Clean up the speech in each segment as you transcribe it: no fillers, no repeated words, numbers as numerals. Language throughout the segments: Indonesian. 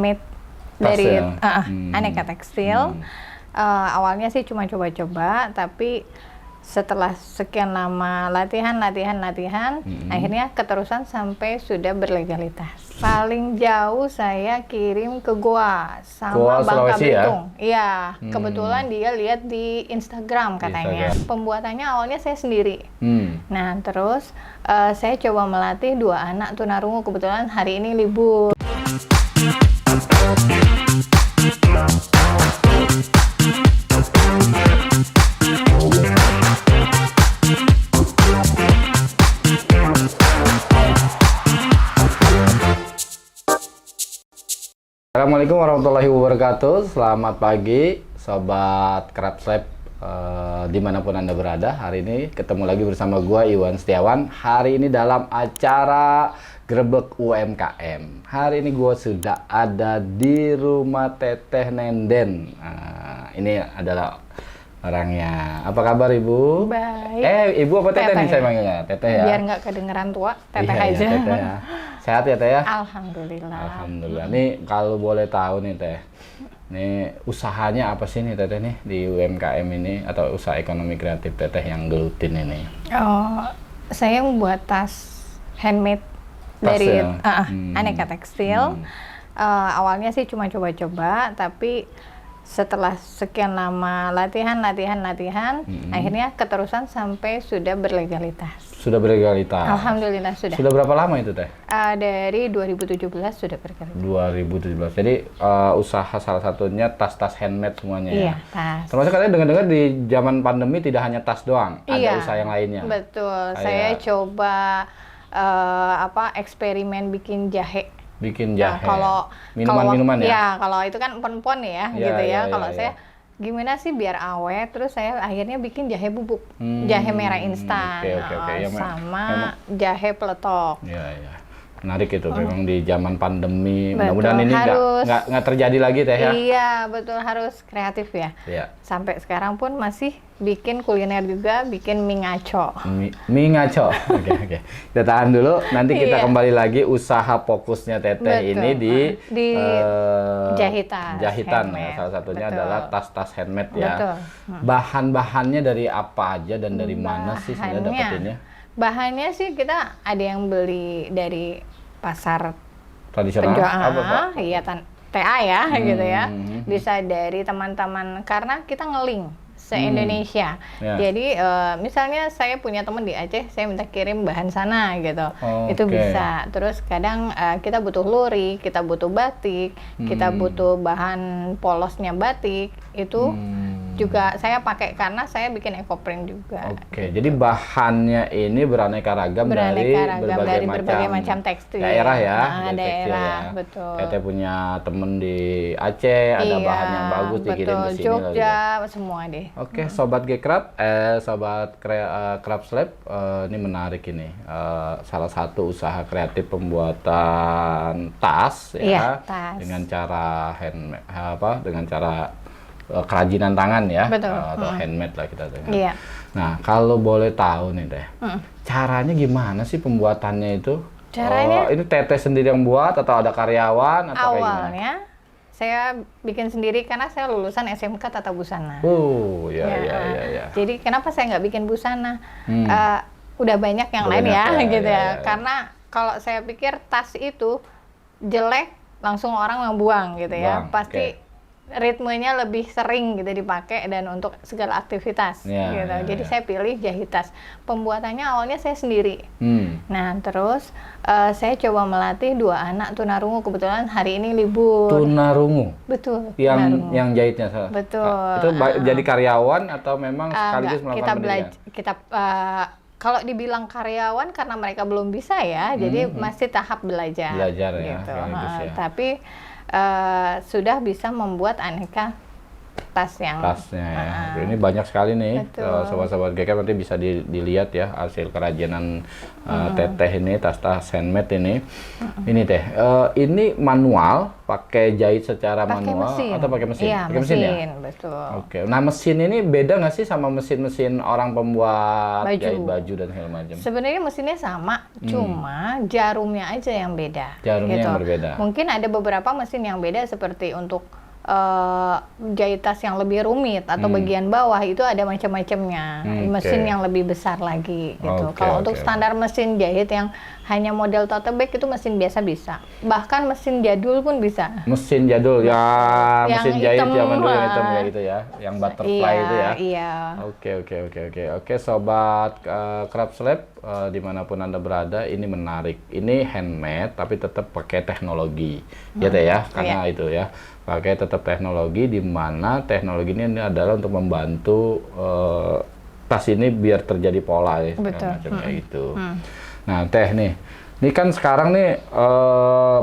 handmade dari aneka Hmm. tekstil. Awalnya sih cuma coba-coba, tapi setelah sekian lama latihan, akhirnya keterusan sampai sudah berlegalitas. Paling jauh saya kirim ke Goa sama Goa, Bangka Sulawesi ya? Belitung. Iya, kebetulan dia lihat di Instagram katanya. Instagram. Pembuatannya awalnya saya sendiri. Nah, terus saya coba melatih 2 anak tunarungu, kebetulan hari ini libur. Assalamualaikum warahmatullahi wabarakatuh. Selamat pagi Sobat Craft Lab dimanapun Anda berada. Hari ini ketemu lagi bersama gua Iwan Setiawan. Hari ini dalam acara Grebek UMKM. Hari ini gua sudah ada di rumah Teteh Nenden. Ini adalah orangnya. Apa kabar Ibu? Baik. Ibu apa Teteh nih saya manggilnya? Teteh ya? Biar nggak kedengeran tua, Teteh Iya, aja. Ya, Teteh ya. Sehat ya Teh ya? Alhamdulillah. Alhamdulillah. Nih kalau boleh tahu nih Teh, nih usahanya apa sih nih Teteh nih di UMKM ini atau usaha ekonomi kreatif Teteh yang gelutin ini? Oh, saya membuat tas handmade Tas dari ya? aneka tekstil. Awalnya sih cuma coba-coba, tapi setelah sekian lama latihan, akhirnya keterusan sampai sudah berlegalitas. Sudah berlegalitas. Alhamdulillah sudah. Sudah berapa lama itu Teh? Dari 2017 sudah berlegalitas. 2017. Jadi usaha salah satunya tas-tas handmade semuanya Iya, ya. tas. Termasuk katanya dengar-dengar di zaman pandemi tidak hanya tas doang, ada Iya, usaha yang lainnya. betul. Saya coba eksperimen bikin jahe. Bikin Nah, jahe. kalau Minuman-minuman ya? Ya, kalau itu kan empon-empon ya, Iya, gitu ya. iya, Kalau iya, saya gimana sih biar awet, terus saya akhirnya bikin jahe bubuk, jahe merah instan, oke. Ya, sama jahe peletok. Iya, iya. Menarik itu memang di zaman pandemi. Betul, Mudah-mudahan ini nggak terjadi lagi Teh ya. Iya, betul, harus kreatif ya. Iya. Sampai sekarang pun masih bikin kuliner juga, bikin mie ngaco. Mie ngaco. Oke. Kita tahan dulu. Nanti kita Iya. kembali lagi usaha fokusnya Teteh Betul. ini di jahitan. Jahitan ya. Handmade. Salah satunya Betul. adalah tas-tas handmade ya. Betul. Bahan-bahannya dari apa aja dan dari mana sih sebenarnya Bahannya- dapetinnya? Bahannya sih kita ada yang beli dari pasar Tradisional penjual, apa Pak? iya TA ya, gitu ya. Hmm. Bisa dari teman-teman karena kita nge-link se-Indonesia. Ya. Jadi misalnya saya punya teman di Aceh, saya minta kirim bahan sana gitu. Itu Oke. bisa. Terus kadang kita butuh lurik, kita butuh batik, kita butuh bahan polosnya batik. Itu juga saya pakai karena saya bikin ecoprint juga. Oke, jadi bahannya ini beraneka ragam dari berbagai macam tekstil. daerah ya, Nah, dari tekstil daerah, ya. betul. Teteh punya temen di Aceh, ada Iya, bahan yang bagus dikirim betul. ke sini. Jogja, semua deh. Oke, Sobat G-Craft, Sobat Craft Lab, ini menarik ini. Salah satu usaha kreatif pembuatan tas ya, Iya, tas. dengan cara dengan cara kerajinan tangan ya, Betul. atau handmade lah kita dengar. Iya. Nah, kalau boleh tahu nih Teh, caranya gimana sih pembuatannya itu? Caranya- ini Teteh sendiri yang buat atau ada karyawan atau kayak gimana? Awalnya saya bikin sendiri karena saya lulusan SMK Tata Busana. Ya. Jadi kenapa saya nggak bikin busana? Udah banyak yang lain Banyak ya, ya, gitu ya. Karena kalau saya pikir tas itu jelek, langsung orang membuang gitu ya. Buang, Pasti ritmenya lebih sering gitu dipakai dan untuk segala aktivitas Ya, gitu. ya, Jadi ya. saya pilih jahit tas. Pembuatannya awalnya saya sendiri. Nah, terus saya coba melatih 2 anak tunarungu, kebetulan hari ini libur. Tunarungu. Betul. Yang tunarungu. yang jahitnya Betul. Itu jadi karyawan atau memang sekaligus Enggak, melakukan pendidikan? Kalau dibilang karyawan karena mereka belum bisa ya, jadi masih tahap belajar. Belajar ya, gitu. sekaligus ya. Tapi sudah bisa membuat aneka tas yang tasnya ya. Ini banyak sekali nih sobat-sobat GK, nanti bisa dilihat ya hasil kerajinan Teteh ini, tas-tas handmade ini. Ini Teh, ini manual, pakai jahit secara manual atau pakai mesin? Iya, pakai mesin ya? Betul. Oke. Nah, mesin ini beda nggak sih sama mesin-mesin orang pembuat jahit baju dan segala macam? Sebenarnya mesinnya sama, cuma jarumnya aja yang beda. Jarumnya gitu. yang berbeda. Mungkin ada beberapa mesin yang beda seperti untuk jahit tas yang lebih rumit atau bagian bawah itu ada macam-macamnya. Mesin yang lebih besar lagi gitu. Kalau untuk standar mesin jahit yang hanya model tote bag itu mesin biasa bisa. Bahkan mesin jadul pun bisa. Mesin jadul ya, yang mesin jahit hitam, zaman dulu hitam kayak gitu ya, yang butterfly itu ya. Iya. Oke, sobat Craft Lab dimanapun Anda berada, ini menarik. Ini handmade tapi tetap pakai teknologi, ya Teh ya, karena itu ya. Pakai tetap teknologi, di mana teknologi ini adalah untuk membantu tas ini biar terjadi pola ya, macam kayak gitu. Nah Teh nih, ini kan sekarang nih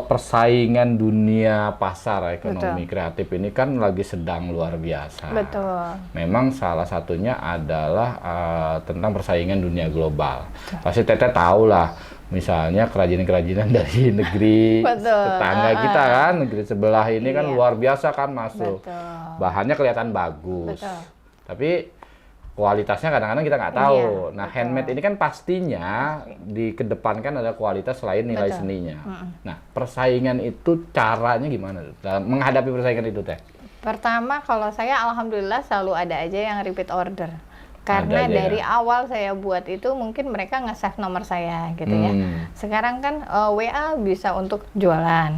persaingan dunia pasar ekonomi kreatif ini kan lagi sedang luar biasa. Betul. Memang salah satunya adalah tentang persaingan dunia global. Pasti Teteh tahu lah. Misalnya kerajinan-kerajinan dari negeri tetangga kita kan, negeri sebelah ini kan luar biasa kan masuk. Bahannya kelihatan bagus. Tapi kualitasnya kadang-kadang kita nggak tahu. Nah, handmade ini kan pastinya dikedepankan ada kualitas selain nilai seninya. Nah, persaingan itu caranya gimana dalam menghadapi persaingan itu Teh? Pertama, kalau saya alhamdulillah selalu ada aja yang repeat order. Karena dari awal saya buat itu mungkin mereka nge-save nomor saya gitu ya. Sekarang kan WA bisa untuk jualan,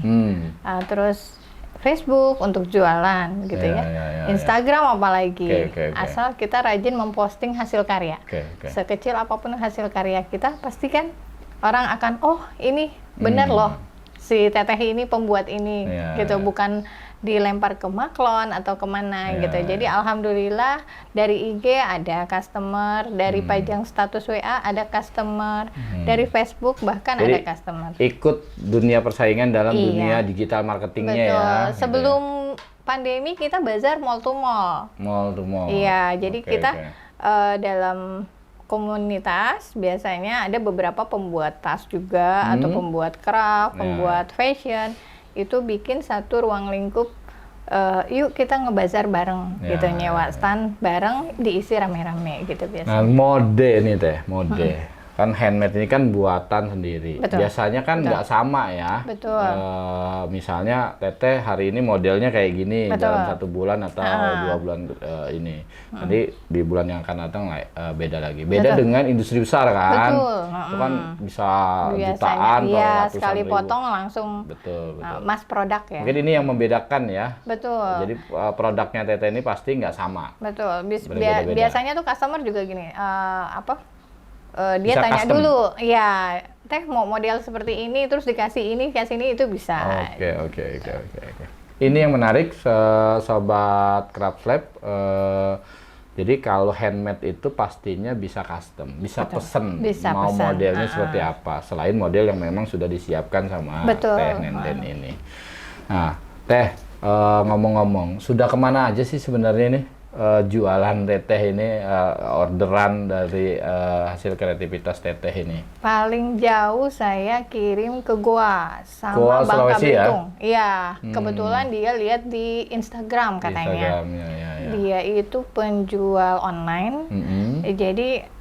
terus Facebook untuk jualan gitu ya. Instagram apalagi. Asal kita rajin memposting hasil karya. Sekecil apapun hasil karya kita, pasti kan orang akan ini benar loh si Teteh ini pembuat ini gitu, bukan dilempar ke Maklon atau kemana gitu. Jadi alhamdulillah dari IG ada customer, dari pajang status WA ada customer, dari Facebook bahkan jadi, ada customer. Ikut dunia persaingan dalam dunia digital marketingnya ya. Sebelum pandemi kita bazar mall to mall. Mall to mall. Iya, jadi kita dalam komunitas biasanya ada beberapa pembuat tas juga atau pembuat craft, pembuat fashion. Itu bikin satu ruang lingkup, yuk kita ngebazar bareng gitu, nyewa stand bareng, diisi rame-rame gitu biasanya. Nah, mode nih Teh, mode. Kan handmade ini kan buatan sendiri. Biasanya kan nggak sama ya. Misalnya Teteh hari ini modelnya kayak gini dalam 1 bulan atau 2 bulan ini. Nanti di bulan yang akan datang beda lagi. Beda dengan industri besar kan. Itu kan bisa jutaan atau ratusan sekali ribu. potong langsung mass produk ya. Mungkin ini yang membedakan ya. Jadi produknya Teteh ini pasti nggak sama. Biasanya tuh customer juga gini, dia bisa tanya custom dulu, ya Teh mau model seperti ini, terus dikasih ini itu bisa. Oke. Ini yang menarik sobat Craft Lab. Jadi kalau handmade itu pastinya bisa custom, bisa pesen mau modelnya seperti apa. Selain model yang memang sudah disiapkan sama Teh Nenden ini. Nah, Teh ngomong-ngomong, sudah kemana aja sih sebenarnya nih? Jualan Teteh ini, orderan dari hasil kreativitas Teteh ini? Paling jauh saya kirim ke Goa sama Bangka Belitung. Iya, kebetulan dia lihat di Instagram katanya. Dia itu penjual online, jadi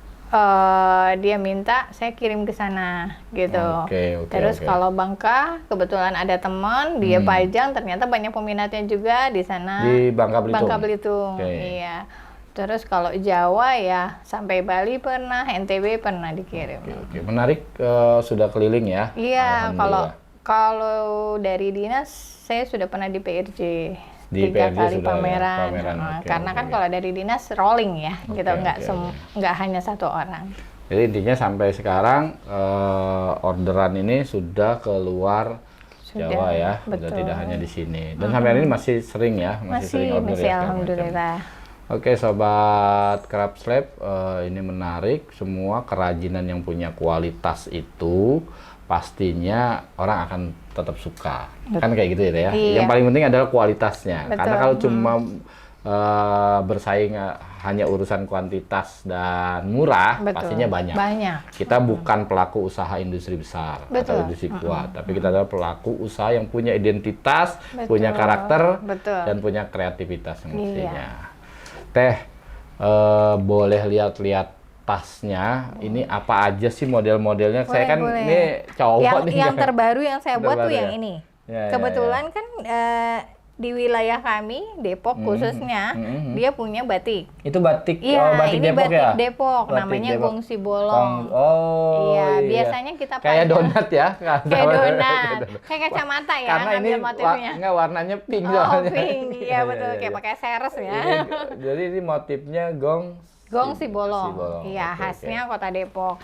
dia minta saya kirim ke sana gitu. Terus kalau Bangka kebetulan ada teman dia pajang, ternyata banyak peminatnya juga di sana. Di Bangka Belitung. Iya. Terus kalau Jawa ya sampai Bali pernah, NTB pernah dikirim. Menarik, sudah keliling ya. Iya, kalau dari dinas saya sudah pernah di PRJ. 3 kali pameran. Karena kan kalau dari dinas rolling ya, gitu, nggak hanya 1 orang. Jadi intinya sampai sekarang orderan ini sudah keluar Jawa ya, sudah tidak hanya di sini. Dan sampai hari ini masih sering ya, masih sering order ya. Alhamdulillah. Oke sobat Craft Lab, ini menarik. Semua kerajinan yang punya kualitas itu pastinya orang akan tetap suka. Kan kayak gitu ya. Yang paling penting adalah kualitasnya. Karena kalau cuma bersaing hanya urusan kuantitas dan murah, Betul. pastinya banyak. Kita bukan pelaku usaha industri besar atau industri kuat, tapi kita adalah pelaku usaha yang punya identitas, punya karakter, dan punya kreativitas mestinya. Teh, boleh lihat-lihat tasnya, ini apa aja sih model-modelnya? Saya kan ini cowok nih. Yang terbaru yang saya buat tuh yang ini. Kebetulan kan di wilayah kami, Depok khususnya, dia punya batik. Itu batik, batik Depok batik ya? Depok, Batik namanya Depok. Gongsi Bolong. Iya, biasanya kita kayak donat ya? Kayak donat, kayak kacamata ya, karena ini motifnya. warnanya pink soalnya. Pink, iya betul, kayak pakai seres ya. Jadi ini motifnya Gongsi Bolong. Iya, khasnya Kota Depok.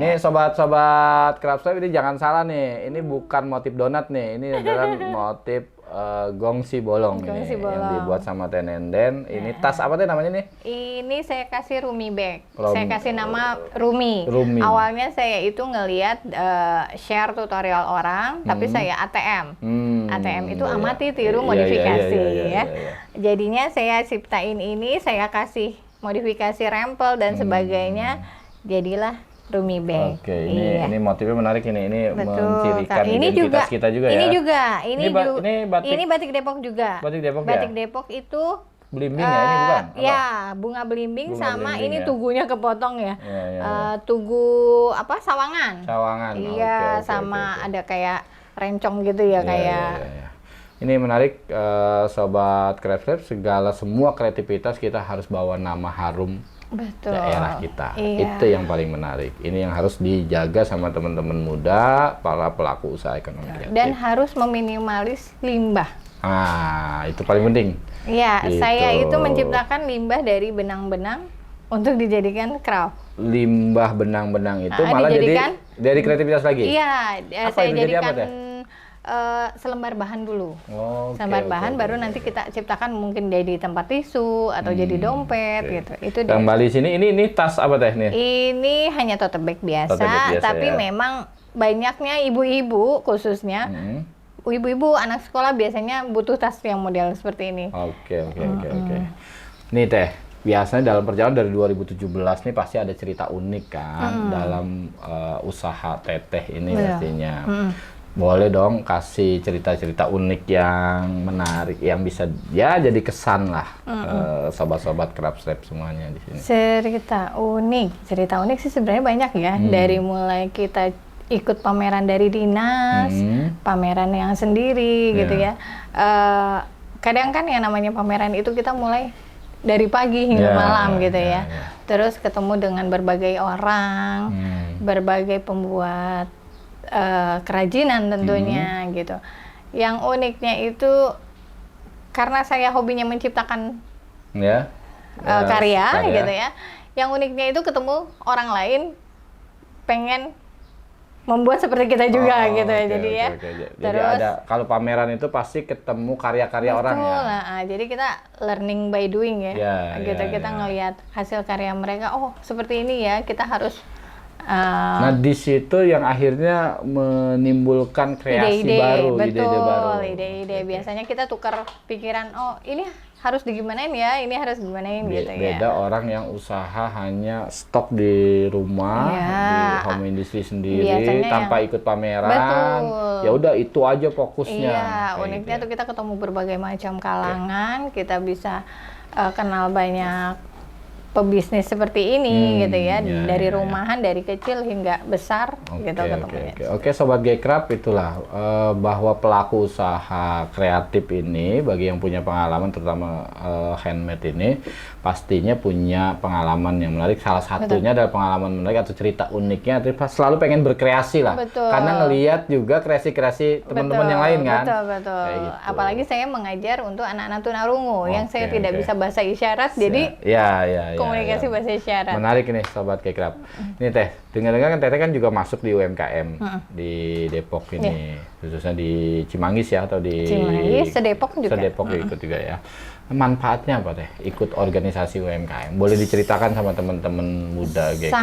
Nih sobat-sobat Craftslab, ini jangan salah nih, ini bukan motif donat nih, ini adalah motif Gongsi Bolong ini yang dibuat sama Tenenden. Ini tas apa tuh namanya nih? Ini saya kasih Rumi bag. Saya kasih nama Rumi. Awalnya saya itu ngelihat share tutorial orang, tapi saya ATM. ATM itu amati, tiru, modifikasi ya. Jadinya saya ciptain ini, saya kasih modifikasi rempel dan sebagainya, jadilah Rumi bag. Oke, ini motifnya menarik ini mencirikan identitas kita juga ya. Ini batik Depok juga. Batik Depok Batik Depok itu belimbing ya, ini bukan? Ya, bunga belimbing sama belimbing ini ya? Tugunya kepotong ya. Tugu sawangan. Sawangan. Iya, sama ada kayak rencong gitu ya, kayak. Ini menarik, sobat Craftslab, semua kreativitas kita harus bawa nama harum daerah kita. Itu yang paling menarik. Ini yang harus dijaga sama teman-teman muda, para pelaku usaha ekonomi kreatif. Dan harus meminimalis limbah. Itu paling penting. Iya, saya itu menciptakan limbah dari benang-benang untuk dijadikan craft. Limbah benang-benang itu malah jadi dari kreativitas lagi? Iya, saya jadikan selembar bahan dulu. Selembar bahan baru nanti kita ciptakan mungkin jadi tempat tisu atau jadi dompet gitu. Itu kembali sini ini tas apa teh nih? Ini hanya tote bag biasa, tapi memang banyaknya ibu-ibu khususnya. Ibu-ibu anak sekolah biasanya butuh tas yang model seperti ini. Oke. Nih teh, biasanya dalam perjalanan dari 2017 nih pasti ada cerita unik kan dalam usaha teteh ini pastinya. Boleh dong kasih cerita-cerita unik yang menarik, yang bisa ya jadi kesan lah sobat-sobat Craftslab semuanya di sini. Cerita unik sih sebenarnya banyak ya. Dari mulai kita ikut pameran dari dinas, pameran yang sendiri gitu ya. Kadang kan yang namanya pameran itu kita mulai dari pagi hingga malam gitu ya. Terus ketemu dengan berbagai orang, berbagai pembuat kerajinan tentunya gitu. Yang uniknya itu karena saya hobinya menciptakan karya gitu ya. Yang uniknya itu ketemu orang lain pengen membuat seperti kita juga gitu ya. Jadi terus ada kalau pameran itu pasti ketemu karya-karya orang ya. Jadi kita learning by doing ya. Kita ngelihat hasil karya mereka, oh seperti ini ya, kita harus nah di situ yang akhirnya menimbulkan kreasi baru, ide-ide baru. Ide-ide biasanya kita tukar pikiran, oh ini harus digimanain ya, ini harus gimanain gitu ya. Beda orang yang usaha hanya stok di rumah, di home industry sendiri tanpa ikut pameran. Ya udah itu aja fokusnya. Uniknya tuh kita ketemu berbagai macam kalangan, kita bisa kenal banyak pebisnis seperti ini gitu ya, dari rumahan dari kecil hingga besar gitu ketemunya. Oke, sobat Gcraft, itulah bahwa pelaku usaha kreatif ini bagi yang punya pengalaman terutama handmade ini pastinya punya pengalaman yang menarik. Salah satunya adalah pengalaman menarik atau cerita uniknya, selalu pengen berkreasi lah. Karena ngelihat juga kreasi-kreasi teman-teman yang lain kan. Betul. Gitu. Apalagi saya mengajar untuk anak-anak tunarungu yang saya tidak bisa bahasa isyarat, jadi komunikasi bahasa isyarat. Menarik nih sobat Gcraft. Ini teh, dengar-dengar kan teteh kan juga masuk di UMKM di Depok ini, khususnya di Cimanggis ya atau di Cimanggis, Sedepok juga. Sedepok ikut juga ya. Manfaatnya apa teh? Ikut organisasi UMKM. Boleh diceritakan sama teman-teman muda Gcraft?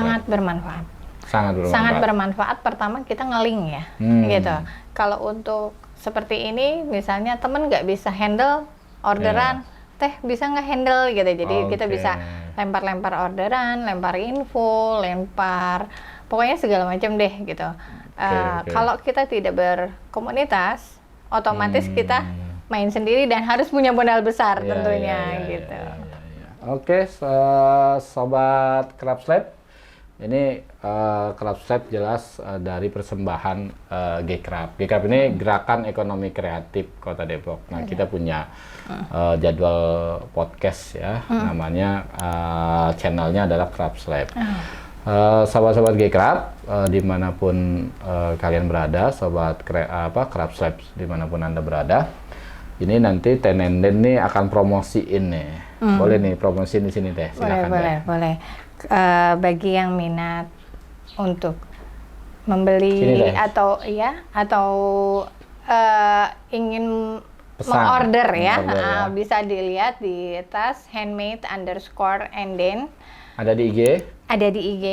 Sangat bermanfaat. Pertama kita ngeling ya, gitu. Kalau untuk seperti ini, misalnya temen nggak bisa handle orderan, teh bisa nggak handle gitu. Jadi kita Oke. bisa lempar-lempar orderan, lempar info, lempar pokoknya segala macam deh gitu. Oke. Kalau kita tidak berkomunitas, otomatis kita main sendiri dan harus punya modal besar Iya, tentunya iya, gitu. iya. Oke, sobat Crabs Lab. Ini Crabs Lab jelas dari persembahan Gcrab. Gcrab ini Gerakan Ekonomi Kreatif Kota Depok. Nah, kita punya jadwal podcast ya, namanya channelnya adalah Crabs Lab. Sahabat-sahabat Gcrab, dimanapun kalian berada, sobat Crabs Lab dimanapun Anda berada, ini nanti Tenenden nih akan promosiin nih. Boleh nih promosiin di sini teh, silakan deh. Boleh. Bagi yang minat untuk Sini, membeli Teh. atau ingin Pesan, mengorder ya, mengorder ya. bisa dilihat di tas handmade_anden. Ada di IG? Ada di IG,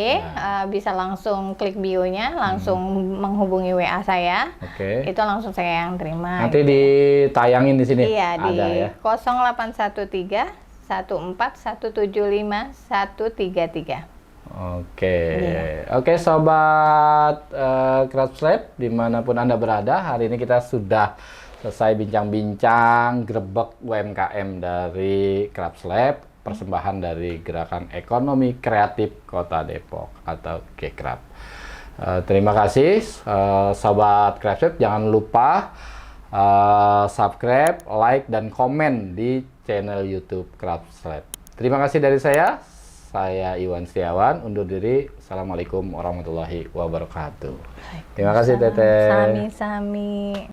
bisa langsung klik bio-nya, langsung menghubungi WA saya. Oke. Itu langsung saya yang terima. Nanti ditayangin di sini. Iya, di Ada ya. 0813 14 175 133. Oke. Oke, sobat Crabs Lab dimanapun Anda berada, hari ini kita sudah selesai bincang-bincang grebek UMKM dari Crabs Lab, persembahan dari Gerakan Ekonomi Kreatif Kota Depok atau Gcrab. Terima kasih sobat Crabs Lab, jangan lupa subscribe, like, dan komen di channel YouTube Crabs Lab. Terima kasih dari saya Iwan Setiawan, undur diri. Assalamualaikum warahmatullahi wabarakatuh. Terima kasih Teteh. Sami-sami.